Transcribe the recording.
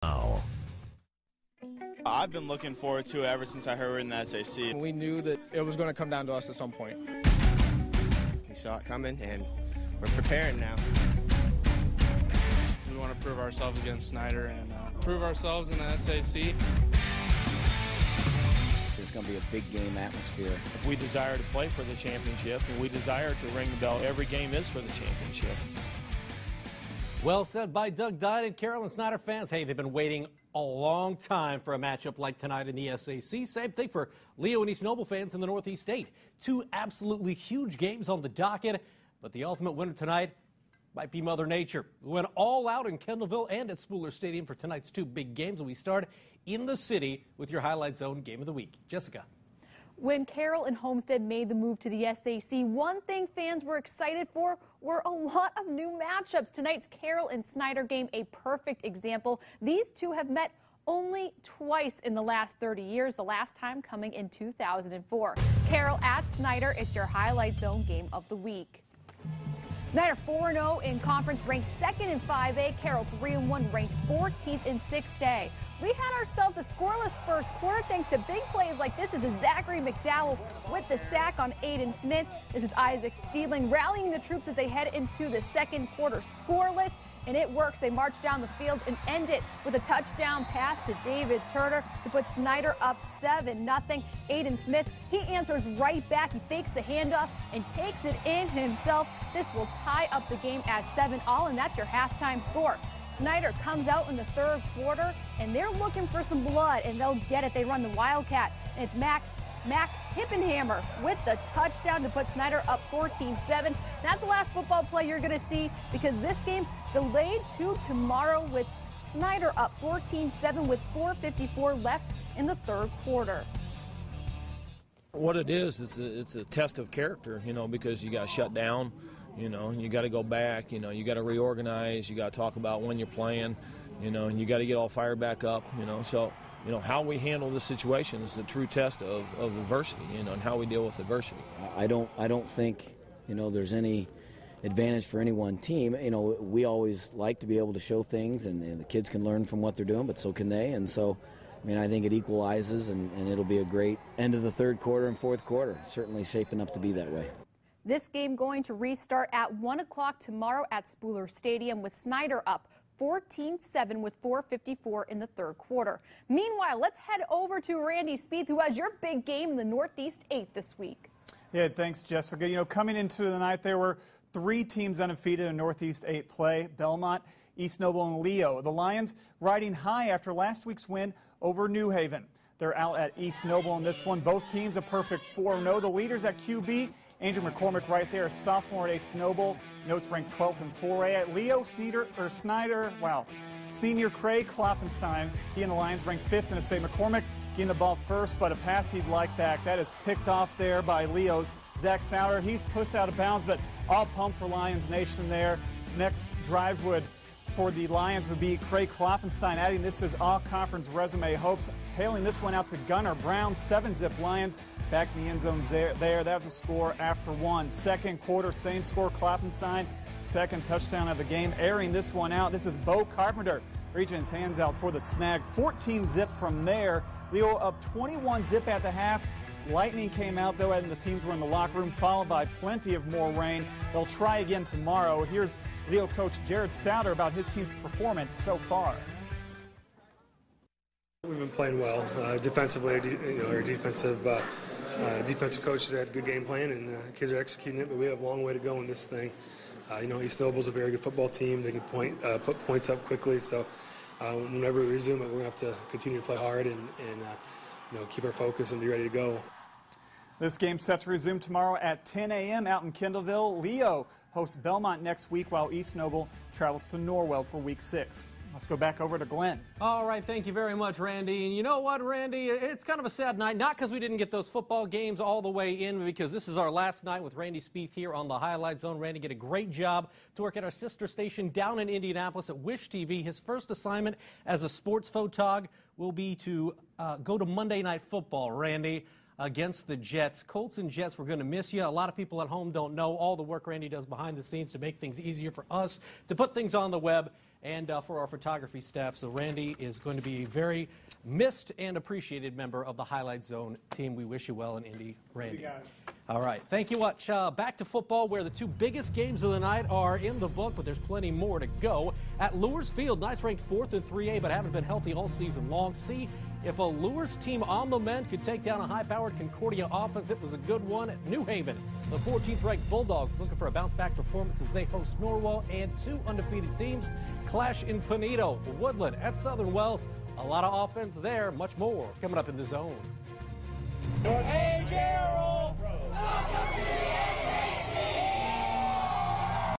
Now. I've been looking forward to it ever since I heard we're in the SAC. We knew that it was going to come down to us at some point. We saw it coming, and we're preparing now. We want to prove ourselves against Snyder and prove ourselves in the SAC. It's going to be a big game atmosphere. If we desire to play for the championship and we desire to ring the bell, every game is for the championship. Well said by Doug Dynan. Carroll and Snyder fans, hey, they've been waiting a long time for a matchup like tonight in the SAC. Same thing for Leo and East Noble fans in the Northeast State. Two absolutely huge games on the docket, but the ultimate winner tonight might be Mother Nature, who went all out in Kendallville and at Spooler Stadium for tonight's two big games. And we start in the city with your Highlight Zone Game of the Week. Jessica. When Carroll and Homestead made the move to the SAC, one thing fans were excited for were a lot of new matchups. Tonight's Carroll and Snyder game, a perfect example. These two have met only twice in the last 30 years, the last time coming in 2004. Carroll at Snyder, it's your Highlight Zone Game of the Week. Snyder 4-0 in conference, ranked second in 5A. Carroll 3-1, ranked 14th in 6A. We had ourselves a scoreless first quarter thanks to big plays like this. This is Zachary McDowell with the sack on Aiden Smith. This is Isaac Steedling rallying the troops as they head into the second quarter scoreless. And it works. They march down the field and end it with a touchdown pass to David Turner to put Snyder up 7-0. Aiden Smith, he answers right back. He fakes the handoff and takes it in himself. This will tie up the game at 7-all, and that's your halftime score. Snyder comes out in the third quarter, and they're looking for some blood, and they'll get it. They run the Wildcat, and it's Mac Hippenhammer with the touchdown to put Snyder up 14-7. That's the last football play you're going to see because this game delayed to tomorrow with Snyder up 14-7 with 4:54 left in the third quarter. What it is it's a test of character, because you got shut down, and you got to go back, you got to reorganize, you got to talk about when you're playing, and you got to get all fired back up, so. How we handle this situation is the true test of adversity, and how we deal with adversity. I don't think, there's any advantage for any one team. We always like to be able to show things, and the kids can learn from what they're doing, but so can they. And so, I think it equalizes, and it'll be a great end of the third quarter and fourth quarter. It's certainly shaping up to be that way. This game going to restart at 1 o'clock tomorrow at Spooler Stadium with Snyder up 14-7 with 4:54 in the third quarter. Meanwhile, let's head over to Randy Spieth, who has your big game in the Northeast 8 this week. Yeah, thanks, Jessica. Coming into the night, there were 3 teams undefeated in Northeast 8 play: Belmont, East Noble, and Leo. The Lions riding high after last week's win over New Haven. They're out at East Noble in this one. Both teams a perfect 4-0. The leaders at QB, Andrew McCormick right there, a sophomore at East Noble. Notes ranked 12th in 4A. At Leo, senior Craig Kloffenstein, he and the Lions ranked 5th in the state. McCormick getting the ball first, but a pass he'd like that is picked off there by Leo's Zach Sauer. He's pushed out of bounds, but all pumped for Lions Nation there. Next drive for the Lions would be Craig Kloffenstein, adding this to his all-conference resume hopes. Hailing this one out to Gunnar Brown, 7-zip Lions back in the end zone there. That was a score after 1. Second quarter, same score, Kloffenstein, second touchdown of the game. Airing this one out, this is Bo Carpenter reaching his hands out for the snag. 14-zip from there. Leo up 21-zip at the half. Lightning came out, though, and the teams were in the locker room, followed by plenty of more rain. They'll try again tomorrow. Here's Leo coach Jared Souter about his team's performance so far. We've been playing well defensively. Our defensive coaches had a good game plan, and kids are executing it. But we have a long way to go in this thing. East Noble's a very good football team. They can put points up quickly. So whenever we resume it, we're going to have to continue to play hard and keep our focus and be ready to go. This game's set to resume tomorrow at 10 a.m. out in Kendallville. Leo hosts Belmont next week, while East Noble travels to Norwell for week 6. Let's go back over to Glenn. All right, thank you very much, Randy. And you know what, Randy? It's kind of a sad night, not because we didn't get those football games all the way in, but because this is our last night with Randy Spieth here on the Highlight Zone. Randy did a great job to work at our sister station down in Indianapolis at Wish TV. His first assignment as a sports photog will be to go to Monday Night Football, Randy, against the Jets. Colts and Jets, we're going to miss you. A lot of people at home don't know all the work Randy does behind the scenes to make things easier for us to put things on the web. and for our photography staff. So Randy is going to be a very missed and appreciated member of the Highlight Zone team. We wish you well in Indy, Randy. All right, thank you much. Back to football, where the two biggest games of the night are in the book, but there's plenty more to go. At Lures Field, Knights ranked 4th in 3A, but haven't been healthy all season long. See if a Lures team on the men could take down a high-powered Concordia offense. It was a good one at New Haven. The 14th-ranked Bulldogs looking for a bounce-back performance as they host Norwell, and two undefeated teams clash in Pinedo. Woodland at Southern Wells. A lot of offense there, much more coming up in the zone. Hey, Carroll!